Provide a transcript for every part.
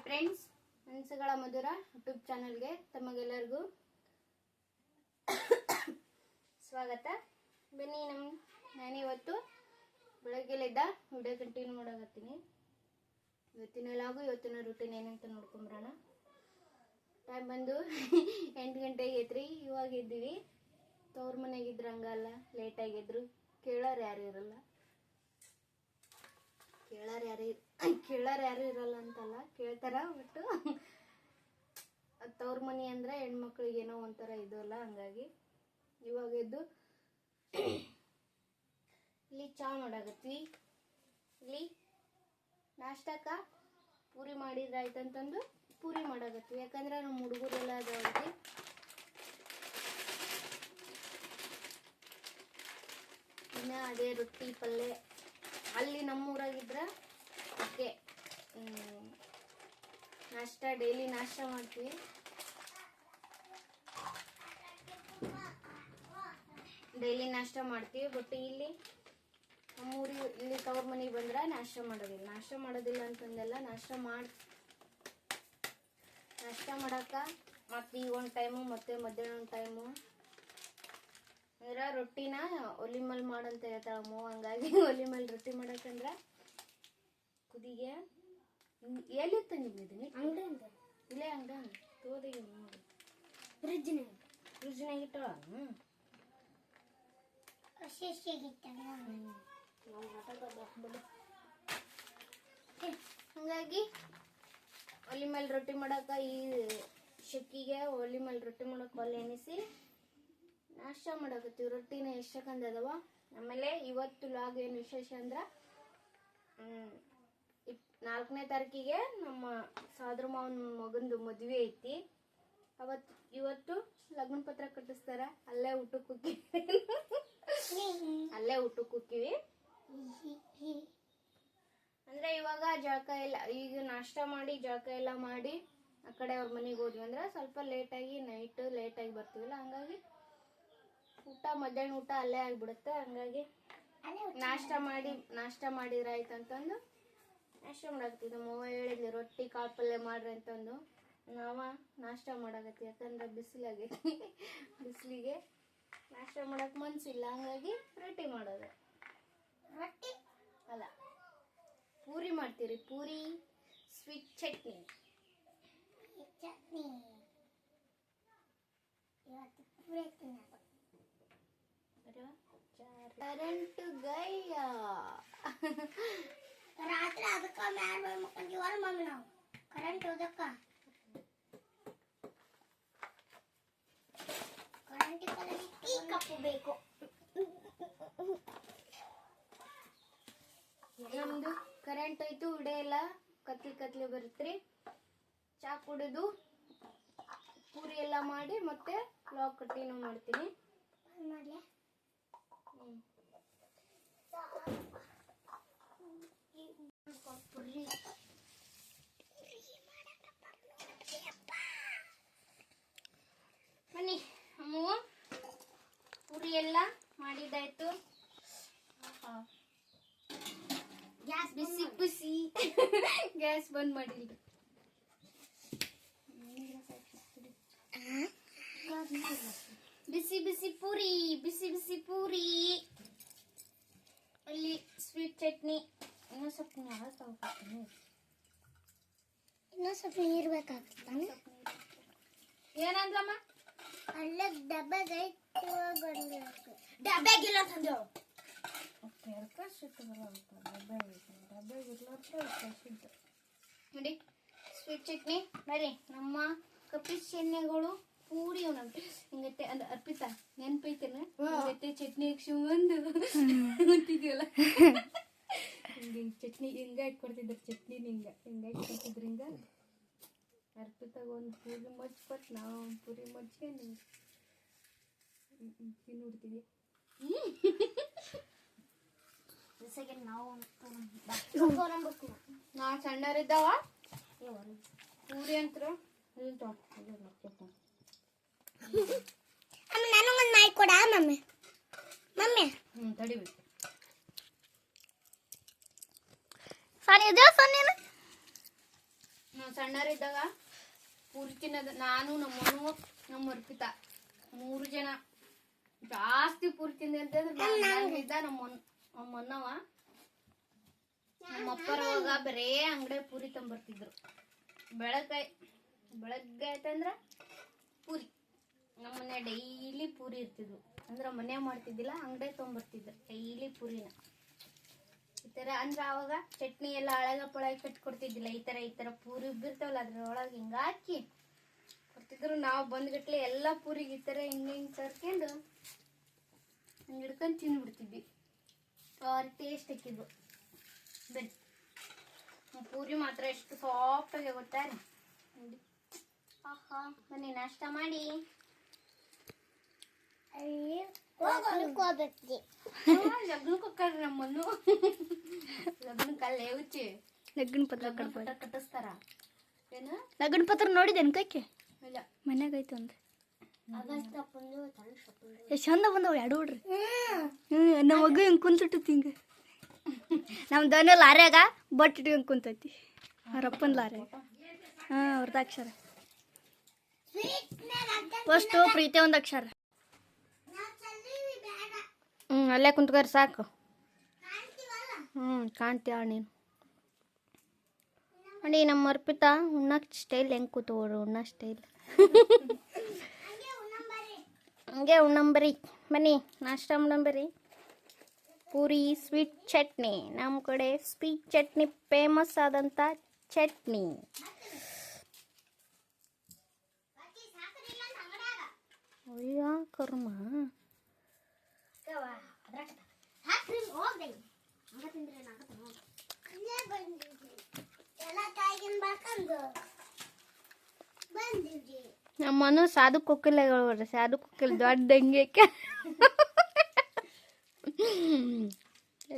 Hi friends, ಮನಸ್ಸುಗಳ ಮಧುರ YouTube ಚಾನಲ್ಗೆ ತಮಗೆಲ್ಲರಿಗೂ ಸ್ವಾಗತ. ಬನ್ನಿ, ನಾನಿವತ್ತು ಬೆಳಗ್ಗೆಲಿದ್ದ ವಿಡಿಯೋ ಕಂಟಿನ್ಯೂ ಮಾಡಕತ್ತೀನಿ. ಇವತ್ತಿನ ಲಾಗು, ಇವತ್ತಿನ ರೂಟೀನ್ ಏನಂತ ನೋಡ್ಕೊಂಬರೋಣ. ಟೈಮ್ ಬಂದು 8 ಗಂಟೆಗೆ ಐತ್ರಿ. ಇವಾಗ ಇದ್ದೀವಿ. ತವ್ರ ಮನೆಗಿದ್ರು ಹಂಗಲ್ಲ, ಲೇಟಾಗಿದ್ರು. ಕೇಳೋರು ಯಾರು ಇರಲ್ಲ ಅಂತಲ್ಲ, ಕೇಳ್ತಾರ. ಬಟ್ ತವ್ರ ಮನೆ ಅಂದ್ರೆ ಹೆಣ್ಮಕ್ಳಿಗೆ ಏನೋ ಒಂಥರ ಇದು ಅಲ್ಲ, ಹಂಗಾಗಿ ಇವಾಗ ಎದ್ದು ಇಲ್ಲಿ ಚಾ ಮಾಡಾಕತ್ವಿ. ಇಲ್ಲಿ ನಾಷ್ಟಕ್ಕ ಪೂರಿ ಮಾಡಿದ್ರಾಯ್ತಂತಂದು ಪೂರಿ ಮಾಡಾಕತ್ವಿ. ಯಾಕಂದ್ರೆ ನಮ್ಮ ಹುಡುಗರೆಲ್ಲ ಅದಾವೈತಿ. ಇನ್ನ ಅದೇ ರೊಟ್ಟಿ ಪಲ್ಯ. ಅಲ್ಲಿ ನಮ್ಮೂರಾಗಿದ್ರೆ ಓಕೆ, ನಾಷ್ಟ ಡೈಲಿ ನಾಷ್ಟ ಮಾಡ್ತೀವಿ. ಬಟ್ ಇಲ್ಲಿ ಇಲ್ಲಿ ತವ್ರ ಮನೆಗೆ ಬಂದ್ರೆ ನಾಷ್ಟ ಮಾಡೋದಿಲ್ಲ ಅಂತಂದೆಲ್ಲ. ನಾಷ್ಟ ಮಾಡಾಕ ಮತ್ತೆ ಈಗ ಒಂದು ಟೈಮು, ಮತ್ತೆ ಮಧ್ಯಾಹ್ನ ಒಂದು ಟೈಮು ಅಂದ್ರೆ ರೊಟ್ಟಿನ ಒಲಿ ಮೇಲೆ ಮಾಡಂತ ಹೇಳ್ತಾಳ ಅಮ್ಮ. ಹಂಗಾಗಿ ಒಲಿ ಮೇಲೆ ರೊಟ್ಟಿ ಮಾಡಕಂದ್ರ ಕುದಿಗೆ ಎಲ್ಲಿ ತಂದಿದ್ದೀನಿ ಇಲ್ಲೇ ಹಂಗ ತೋದಿಗೆ ನೋಡಿ, ಫ್ರಿಜ್ನಾಗ ಇಟ್ಟಳ. ಹಂಗಾಗಿ ಒಲಿ ಮೇಲೆ ರೊಟ್ಟಿ ಮಾಡಾಕ, ಈ ಶೆಕ್ಕಿಗೆ ಒಲಿ ಮೇಲೆ ರೊಟ್ಟಿ ಮಾಡಕ್ ಒಲೆ ಎನಿಸಿ ನಾಷ್ಟ ಮಾಡಕತ್ತೀವಿ. ರೊಟ್ಟಿನ ಎಷ್ಟಕ್ಕಂದದವ. ಆಮೇಲೆ ಇವತ್ತು ಲಾಗ್ ಏನು ವಿಶೇಷ ಅಂದ್ರ, 4ನೇ ತಾರೀಕಿಗೆ ನಮ್ಮ ಸಾದ್ರ ಮಾವನ ಮಗಂದು ಮದುವೆ ಐತಿ. ಇವತ್ತು ಲಗ್ನ ಪತ್ರ ಕಟ್ಟಿಸ್ತಾರ. ಅಲ್ಲೇ ಊಟಕ್ಕೆ ಹೋಗ್ತೀವಿ. ಅಂದ್ರೆ ಇವಾಗ ಜಳಕ ಎಲ್ಲ, ಈಗ ನಾಷ್ಟ ಮಾಡಿ ಜಳಕ ಎಲ್ಲ ಮಾಡಿ ಆ ಕಡೆ ಅವ್ರ ಮನೆಗೆ ಹೋದ್ವಿ ಅಂದ್ರೆ ಸ್ವಲ್ಪ ನೈಟ್ ಲೇಟಾಗಿ ಬರ್ತೀವಲ್ಲ, ಹಂಗಾಗಿ ಮಧ್ಯಾಹ್ನ ಊಟ ಅಲ್ಲೇ ಆಗ್ಬಿಡುತ್ತೆ. ಹಂಗಾಗಿ ನಾಷ್ಟ ಮಾಡಿದ್ರೆ ಆಯ್ತಂತಂದು ನಾಷ್ಟ ಮಾಡಾಕತ್ತೀವಿ. ನಮ್ಮವ್ವ ಹೇಳಿದ್ಲಿ ರೊಟ್ಟಿ ಕಾಳು ಪಲ್ಯ ಮಾಡ್ರಿ ಅಂತಂದು. ನಾವ ನಾಷ್ಟ ಮಾಡಾಕತ್ತೀವಿ. ಯಾಕಂದ್ರೆ ಬಿಸಿಲಿಗೆ ನಾಷ್ಟ ಮಾಡಕ್ ಮನ್ಸಿಲ್ಲ, ಹಂಗಾಗಿ ರೊಟ್ಟಿ ಮಾಡೋದು. ರೊಟ್ಟಿ ಅಲ್ಲ, ಪೂರಿ ಮಾಡ್ತೀರಿ. ಪೂರಿ ಸ್ವೀಟ್ ಚಟ್ನಿ. ಕರೆಂಟ್ ಗಯ್ಯ ರಾತ್ರಿ ಅದಕ್ಕ ಮ್ಯಾಲ ಮಕ್ಕಂತೀವಲ್ಲ ಮಮ್ಮಿ, ನಾವು ಕರೆಂಟ್ ಹೋದಕ್ಕ ಟೀ ಕಪ್ಪು ಬೇಕು. ನಮ್ದು ಕರೆಂಟ್ ಹೋಯ್ತು, ಉಡೆಯಲ್ಲ ಕತ್ಲಿ ಬರುತ್ತ್ರಿ. ಚಾ ಕುಡಿದು ಪೂರಿ ಎಲ್ಲ ಮಾಡಿ ಮತ್ತೆ ಲಾಗ್ ಕಂಟಿನ್ಯೂ ಮಾಡ್ತೀನಿ. ಬನ್ನಿ, ಅಮ್ಮ ಪೂರಿ ಎಲ್ಲ ಮಾಡಿದಾಯ್ತು. ಬಿಸಿ ಗ್ಯಾಸ್ ಬಂದ್ ಮಾಡಿಲ್ರಿ. ಬಿಸಿ ಪೂರಿ. ಅಲ್ಲಿ ಸ್ವೀಟ್ ಚಟ್ನಿ. ಇನ್ನೂ ಸ್ವಲ್ಪ ನೀರು ಬೇಕಾಗ್ತಾನೆ. ಏನಂದ್ಲಮ್ಮ? ಅಲ್ಲ ಡಬ್ಬೆಗಿಲ್ಲ ತಂದೇವು. ನೋಡಿ ಸ್ವೀಟ್ ಚಟ್ನಿ. ಬರ್ರಿ, ನಮ್ಮ ಕಪಿಸ್ ಎಣ್ಣೆಗಳು ಪೂರಿ ಹಿಂಗತ್ತೆ. ಅಂದ್ರೆ ಅರ್ಪಿತಾ ನೆನ್ಪೈತೇನ? ಹಿಂಗತ್ತೆ ಚಟ್ನಿ ಒಂದು ಅಂತಿದ್ವಲ್ಲ, ಚಟ್ನಿ ಹಿಂಗ ಇಟ್ಕೊಡ್ತಿದ್ರು. ಚಟ್ನಿ ಹಿಂಗ ಇಟ್ಕೊಡ್ತಿದ್ರು. ಹಿಂಗ ಅರ್ಪಿತಾಗ ಒಂದು ಪೂರಿ ಮಚ್ಕೊಟ್ಟು ನಾವು ಒಂದು ಪೂರಿ ಮಚ್ಕೊಂಡು ತಿನ್ನುಡ್ತೀವಿ. ನಾ ಸಣ್ಣರಿದ್ದಾವ ಪೂರಿ ಅಂತ ನನಗೊಂದು ನಾಯಿ ಕೊಡ ಮಮ್ಮಿ. ತಡಿಬೇಕು. ಸಣ್ಣರಿದ್ದಾಗ ಪೂರಿ ತಿನ್ನೋದು ನಾನು ನಮ್ಮನು ನಮ್ಮ ಅರ್ಪಿತಾ 3 ಜನ ಜಾಸ್ತಿ ಪೂರಿ ತಿಂದೆ ಅಂತಂದ್ರೆ ನಮ್ಮನ್ನವ ನಮ್ಮಪ್ಪರವಾಗ ಬರೇ ಅಂಗಡಿ ಪೂರಿ ತಂಬರ್ತಿದ್ರು. ಬೆಳಗ್ಗೆ ಆಯ್ತಂದ್ರ ಪೂರಿ ನಮ್ಮನೆ ಡೈಲಿ ಪೂರಿ ಇರ್ತಿದ್ವು. ಅಂದ್ರೆ ಮನೆ ಮಾಡ್ತಿದ್ದಿಲ್ಲ, ಅಂಗಡಿ ತೊಗೊಂಬರ್ತಿದ್ರು ಡೈಲಿ ಪೂರಿನ. ಈ ಥರ ಅಂದ್ರೆ ಆವಾಗ ಚಟ್ನಿ ಎಲ್ಲ ಪಳಗ ಕಟ್ಕೊಡ್ತಿದ್ದಿಲ್ಲ. ಈ ಥರ ಪೂರಿ ಉಬ್ಬಿರ್ತಾವಲ್ಲ ಅದ್ರೊಳಗೆ ಹಿಂಗೆ ಹಾಕಿ ಕೊಡ್ತಿದ್ರು. ನಾವು ಬಂದ್ಗಟ್ಲೆ ಎಲ್ಲ ಪೂರಿಗೆ ಈ ಥರ ಹಿಂಗೆ ಕರ್ಕೊಂಡು ಹಿಂಗೆ ಹಿಡ್ಕೊಂಡು ತಿಂದ್ಬಿಡ್ತಿದ್ವಿ. ಅವ್ರ ಟೇಸ್ಟ್ ಹಾಕಿದ್ವು. ಬನ್ನಿ ಪೂರಿ ಮಾತ್ರ ಎಷ್ಟು ಸಾಫ್ಟಾಗಿ ಗೊತ್ತಾರೆ. ಬನ್ನಿ ನಾಷ್ಟ ಮಾಡಿ. ನಮ್ಮನ್ನು ಲಗ್ನಕ್ಕಲ್ಲೇ ಹುಚ್ಚಿ ಲಗ್ನ ಪತ್ರ ಕಟ್ಟಿಸ್ತಾರ. ಏನು ಲಗ್ನ ಪತ್ರ ನೋಡಿದೇನು ಕೈಕೆ? ಇಲ್ಲ, ಮನ್ಯಾಗ ಐತೆ ಒಂದು ಎಷ್ಟು ಚಂದ ಬಂದವು 2 ಹುಡ್ರಿ. ನಮ್ಮ ಮಗು ಹಿಂಗೆ ಕುಂತಿಟ್ಟು ಹಿಂಗೆ ನಮ್ಮ ದನ ಲಾರ್ಯಾಗ ಬಟ್ ಇಟ್ಕೊಂಡು ಕುಂತೈತಿ. ಅವ್ರಪ್ಪನ ಲಾರ್ಯಾಗ. ಅವ್ರದ್ದು ಅಕ್ಷರ ಫಸ್ಟು ಪ್ರೀತಿ ಒಂದು ಅಕ್ಷರ. ಅಲ್ಲೇ ಕುಂತ್ಕರ್ ಸಾಕು. ಕಾಣ್ತೀಯ ನೀನು ಅಡಿ. ನಮ್ಮ ಅರ್ಪಿತಾ ಉಣ್ಣಕ್ಕೆ ಸ್ಟೈಲ್ ಹೆಂಗೆ ಕೂತವ್ರು, ಉಣ್ಣ ಸ್ಟೈಲ್ ಹಂಗೆ ಉಣ್ಣಂಬರಿ. ಬನ್ನಿ ನಾಷ್ಟ ಮಾಡಂಬರಿ. ಪೂರಿ ಸ್ವೀಟ್ ಚಟ್ನಿ. ನಮ್ಮ ಕಡೆ ಸ್ವೀಟ್ ಚಟ್ನಿ ಫೇಮಸ್ ಆದಂಥ ಚಟ್ನಿ. ಅಯ್ಯ ಕರ್ಮ. ನಮ್ಮನು ಸಾಧು ಕೊಕ್ಕಿಲಗಳು ಸಾಧು ಕೊಕ್ಕಿಲ್ ದೊಡ್ಡ ಹಂಗೆ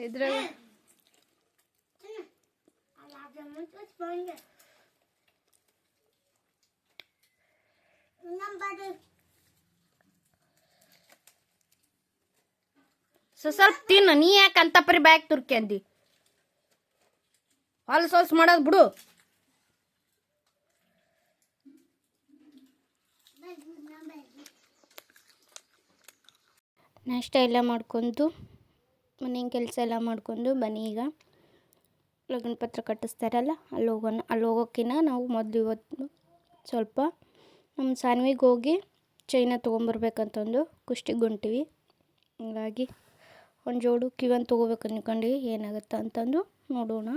ಇದ್ರಾಗ ಸ್ವಲ್ಪ ತಿನ್ನು. ನೀ ಯಾಕೆ ಅಂತ ಪರಿ ಬ್ಯಾಗ್ ತುರ್ಕ್ಯಂದಿ? ಹೊಲ್ಸೊಲ್ಸ್ ಮಾಡೋದು ಬಿಡು. ನಾಷ್ಟ ಎಲ್ಲ ಮಾಡ್ಕೊಂಡು ಮನೆ ಕೆಲಸ ಎಲ್ಲ ಮಾಡ್ಕೊಂಡು ಬನ್ನಿ. ಈಗ ಲಗ್ನ ಪತ್ರ ಕಟ್ಟಿಸ್ತಾರಲ್ಲ ಅಲ್ಲಿ ಹೋಗೋಣ. ಅಲ್ಲಿ ಹೋಗೋಕ್ಕಿಂತ ನಾವು ಮೊದಲು ಇವತ್ತು ಸ್ವಲ್ಪ ನಮ್ಮ ಸಾನ್ವಿಗೆ ಹೋಗಿ ಚೈನ ತೊಗೊಂಬರ್ಬೇಕಂತಂದು ಕುಷ್ಟಿಗೆ ಹೊಂಟಿವಿ. ಹಂಗಾಗಿ ಒಂದು ಜೋಡು ಕಿವನ್ ತೊಗೋಬೇಕು ಅನ್ಕೊಂಡ್ವಿ. ಏನಾಗುತ್ತೆ ಅಂತಂದು ನೋಡೋಣ.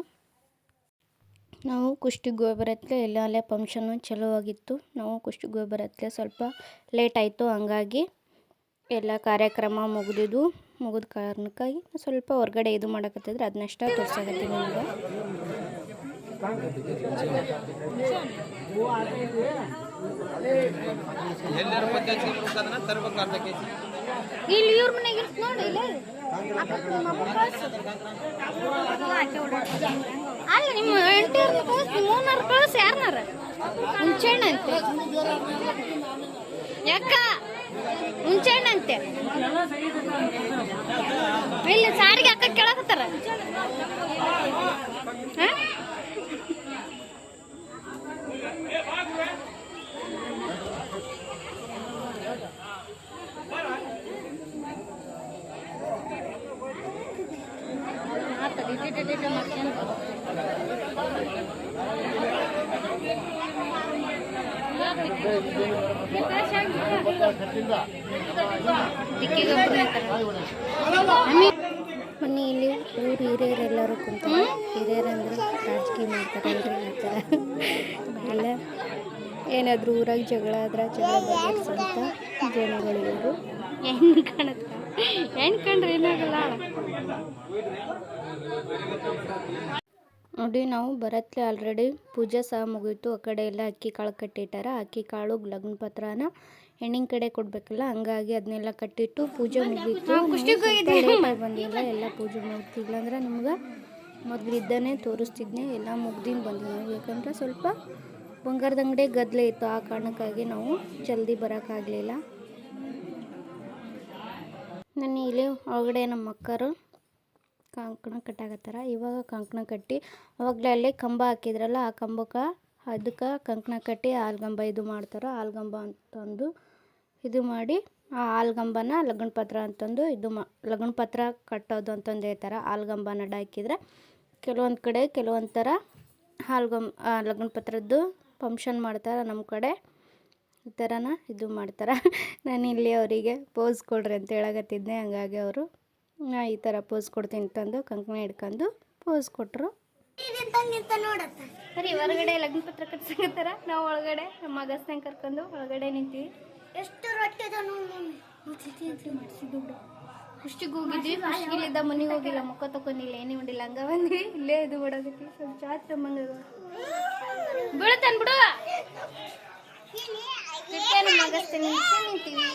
ನಾವು ಕುಷ್ಟಿಗೆ ಹೋಗಿ ಬರತ್ಲೆ ಎಲ್ಲ ಅಲ್ಲೇ ಫಂಕ್ಷನ್ನು ಚಲೋ ಆಗಿತ್ತು. ನಾವು ಕುಷ್ಟಿಗೆ ಹೋಗಿ ಬರತ್ಲೆ ಸ್ವಲ್ಪ ಲೇಟ್ ಆಯಿತು. ಹಂಗಾಗಿ ಎಲ್ಲ ಕಾರ್ಯಕ್ರಮ ಮುಗಿದ ಕಾರಣಕ್ಕಾಗಿ ಸ್ವಲ್ಪ ಹೊರಗಡೆ ಇದು ಮಾಡಕತ್ತಿದ್ರೆ ಅದನ್ನಷ್ಟ ತೋರ್ಸಾಕತ್ತೀನಿ ನಿಮಗೆ. ಇಲ್ಲಿ ಇವ್ರ ಮನೆಗೆ ನೋಡಿ ಅಲ್ಲ ನಿಮ್ಮ ಎಂಟಿಯವ್ರನ್ನ ಕಳಿಸಿ 3 ಕಳಿಸಿ. ಯಾರನ್ನಾರ ಹುಂಚೆಣ್ಣ ಅಂತೆ ಯಾಕ ಹುಂಚೆಣ್ಣ ಅಂತೆ ಇಲ್ಲಿ ಸಾರಿಗೆ ಅಕ್ಕ ಕೇಳಕತ್ತಾರ. ಬನ್ನಿ ಇಲ್ಲಿ ಊರು ಹಿರಿಯರೆಲ್ಲರೂ ಕುಂತಾರೆ. ಹಿರಿಯರಂದ್ರೆ ರಾಜಕೀಯ ಮಾಡ್ತಾರಲ್ರಿ ಆ ಥರ ಎಲ್ಲ. ಏನಾದರೂ ಊರಾಗ ಜಗಳ ಆದ್ರೆ ಜಗಳ ಬಗೆಹರಿಸಂತ ಜನಗಳು ಇವರು. ಹೆಣ್ಣು ಕಾಣುತ್ತೆ, ಹೆಣ್ಣು ಕಂಡ್ರೆ ಏನಾಗಲ್ಲ ನೋಡಿ. ನಾವು ಬರತ್ಲೆ ಆಲ್ರೆಡಿ ಪೂಜೆ ಸಹ ಮುಗೀತು. ಆ ಕಡೆ ಎಲ್ಲ ಅಕ್ಕಿ ಕಾಳು ಕಟ್ಟಿಟ್ಟಾರ. ಅಕ್ಕಿ ಕಾಳು ಲಗ್ನ ಪತ್ರನ ಹೆಣ್ಣಿನ ಕಡೆ ಕೊಡಬೇಕಲ್ಲ, ಹಂಗಾಗಿ ಅದನ್ನೆಲ್ಲ ಕಟ್ಟಿಟ್ಟು ಪೂಜೆ ಮುಗೀತು. ಬಂದಿಲ್ಲ, ಎಲ್ಲ ಪೂಜೆ ಮುಗ್ತಿಲ್ಲ ಅಂದ್ರೆ ನಿಮ್ಗೆ ಮೊದಲಿದ್ದಾನೆ ತೋರಿಸ್ತಿದ್ನೆ. ಎಲ್ಲ ಮುಗ್ದಿನ ಬಂದ್ವಿ ನಾವು. ಯಾಕಂದ್ರೆ ಸ್ವಲ್ಪ ಬಂಗಾರದ ಅಂಗಡಿ ಗದ್ದಲೆ ಇತ್ತು. ಆ ಕಾರಣಕ್ಕಾಗಿ ನಾವು ಜಲ್ದಿ ಬರೋಕ್ಕಾಗಲಿಲ್ಲ. ನನ್ನ ಇಲ್ಲಿ ಒಳಗಡೆ ನಮ್ಮ ಅಕ್ಕರು ಕಂಕಣ ಕಟ್ಟಾಕತ್ತಾರ. ಇವಾಗ ಕಂಕಣ ಕಟ್ಟಿ ಅವಾಗಲೇ ಅಲ್ಲೇ ಕಂಬ ಹಾಕಿದ್ರಲ್ಲ, ಆ ಕಂಬಕ್ಕೆ ಅದಕ್ಕೆ ಕಂಕಣ ಕಟ್ಟಿ ಆಲ್ಗಂಬ ಇದು ಮಾಡ್ತಾರೆ. ಆಲ್ಗಂಬ ಅಂತಂದು ಇದು ಮಾಡಿ ಆ ಆಲ್ಗಂಬನ ಲಗ್ನ ಪತ್ರ ಅಂತಂದು ಲಗ್ನ ಪತ್ರ ಕಟ್ಟೋದು ಅಂತಂದು ಹೇಳ್ತಾರೆ. ಆಲ್ಗಂಬನ ಹಾಕಿದ್ರೆ ಕೆಲವೊಂದು ಕಡೆ ಕೆಲವೊಂದು ಥರ ಲಗ್ನ ಪತ್ರದ್ದು ಫಂಕ್ಷನ್ ಮಾಡ್ತಾರೆ. ನಮ್ಮ ಕಡೆ ಈ ಥರನ ಇದು ಮಾಡ್ತಾರೆ. ನಾನು ಇಲ್ಲಿ ಅವರಿಗೆ ಪೋಸ್ ಕೊಡ್ರಿ ಅಂತ ಹೇಳಕತ್ತಿದ್ದೆ. ಹಂಗಾಗಿ ಅವರು ನಾ ಈ ಥರ ಪೋಸ್ ಕೊಡ್ತೀನಿ ಅಂತಂದು ಕಂಕಣ ಹಿಡ್ಕೊಂಡು ಪೋಸ್ ಕೊಟ್ಟರು. ಸರಿ, ಹೊರಗಡೆ ಲಗ್ನ ಪತ್ರ ಕಟ್ಸಕತ್ತಾರ. ನಾವು ಒಳಗಡೆ ನಮ್ಮ ಮಗಸ್ನ ಕರ್ಕೊಂಡು ಒಳಗಡೆ ನಿಂತೀವಿ. ಎಷ್ಟು ರೊಟ್ಟಿ ಖುಷಿಗೆ ಹೋಗಿದ್ವಿ. ಖುಷಿಗಿಲ್ಲಿದ್ದ ಮನೆಗೆ ಹೋಗಿಲ್ಲ, ಮುಖ ತಕೊಂಡಿಲ್ಲ, ಏನೇ ಉಂಡಿಲ್ಲ. ಹಂಗ ಬಂದ್ವಿ ಇಲ್ಲೇ ಇದು ಮಾಡೋದಕ್ಕೆ. ಸ್ವಲ್ಪ ಜಾತ್ರೆ ಮಂಗ ಬೀಳತನ್ ಬಿಡು. ನಮ್ಮ ಮಗಸ್ತ ನಿಂತೀವಿ.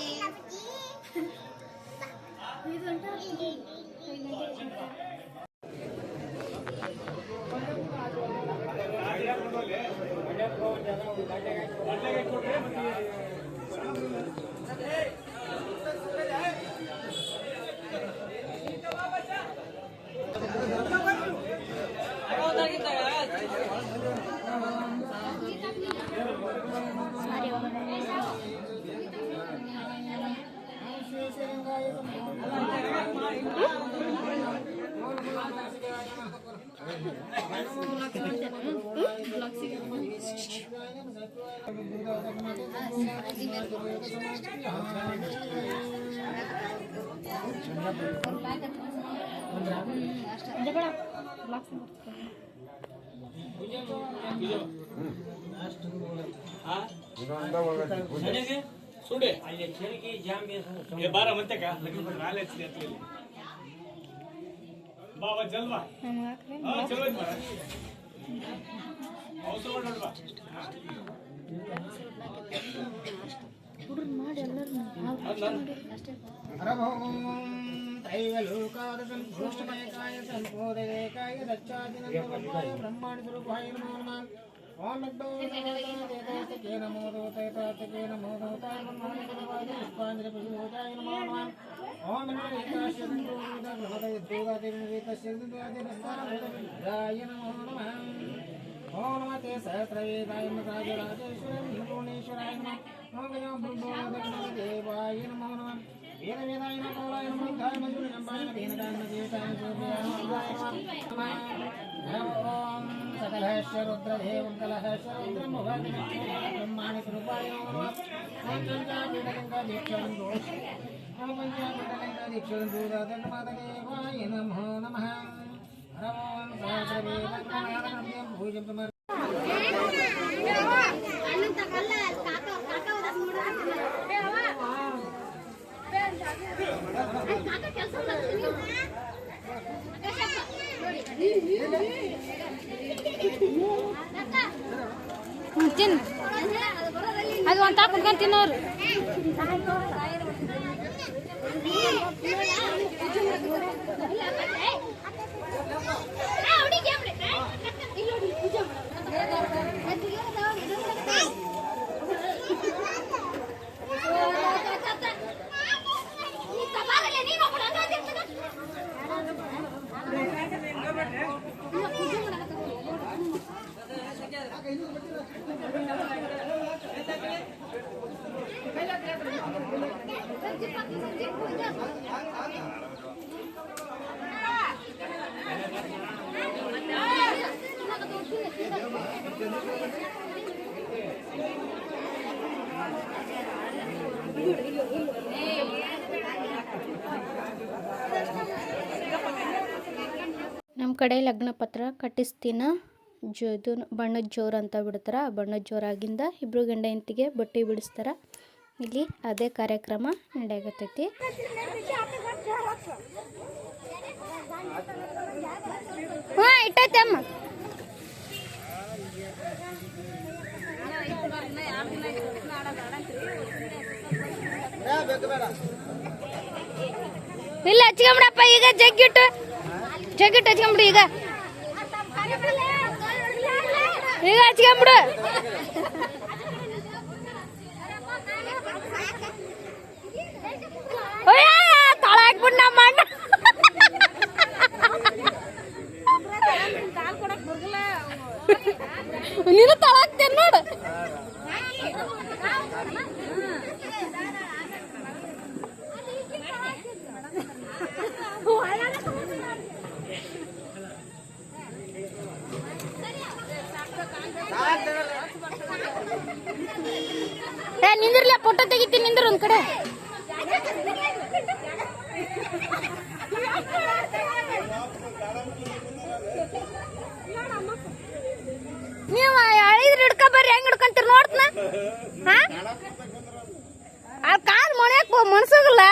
सुडे ये 12 म्हणते का लगेच आलेच घेतलेले बाबा जलवा हां चलो महाराज औसो ನೋಡ್ವಾ ಹುಡುಗ ಮಾಡಿ ಎಲ್ಲರೂ ಅರಭೋಂ ತ್ರೈವಲೋಕಾದಂ ಭೂಷ್ಟಮಯಕಾಯ ಸಂಪೋದಯಕಾಯ ದಚ್ಚಾದಿನಂದವಯ ಬ್ರಹ್ಮಾಂಡ ಸ್ವರೂಪಾಯ ನಮಃ ओम नमो देवताय नमो देवताय नमो देवताय नमो पुष्पांजलि पूजाय नमः ओम नमो देवताय नमो नमः ओम नमते सहस्रवेदाय राजराजेश्वराय पूर्णेश्वराय नमः ओम गणो देवाय नमो नमः वेद वेदाय नमो नमः धाय मंजुल नंबाय देनदान देवताय नमः ओम सकलहस्य रुद्रदेवं कलहस्य रुद्रं ब्रह्माणि स्वरूपाय नमः ओम पंचापीठलिंगा दीक्षं दोष ओम पंचापीठलिंगा दीक्षं दूरदण्डमाददेवाय नमो नमः ओम सहस्रवेदं पूजं प्रमर ತಿನ್ನು ಅದು ಒಂದು ತಾಕು ಕುಡ್ಕೊಂಡು ತಿನ್ನೋರು. ನಮ್ಮ ಕಡೆ ಲಗ್ನ ಪತ್ರ ಕಟ್ಟಿಸ್ತೀನ ಇದು ಬಣ್ಣದ ಜೋರು ಅಂತ ಬಿಡ್ತಾರೆ. ಆ ಬಣ್ಣದ ಜೋರಾಗಿಂದ ಇಬ್ಬರು ಗಂಡ ಹೆಂಡತಿಗೆ ಬಟ್ಟೆ ಬಿಡಿಸ್ತಾರೆ. ಇಲ್ಲಿ ಅದೇ ಕಾರ್ಯಕ್ರಮ ನಡೆಯಕತ್ತೈತಿ. ಹಾಂ ಇಟ್ಟೈತೆ ಅಮ್ಮ. ಇಲ್ಲ ಹಚ್ಕೊಂಬಿಡಪ್ಪ ಈಗ ಜಗ್ಗಿಟ್ಟು ಹಚ್ಕೊಂಬಿಡು. ಈಗ ಹಚ್ಕೊಂಬಿಡು. ತಳ ಹಾಕ್ಬಿಟ್ಟು ನಮ್ಮ ಅಣ್ಣ ನೀನು ತಳ ಹಾಕ್ತಿ. ಈ ಕಡೆ ನೀವು ಅಳಿದ್ರ ಹಿಡ್ಕ ಬರ್ರಿ ಹೆಂಗ್ ಹಿಡ್ಕೊಂತೀರಿ ನೋಡ್ತನ ಹಾ ಕಾಲ್ ಮೊಣಕ್ ಮನ್ಸಾಗಲ್ಲ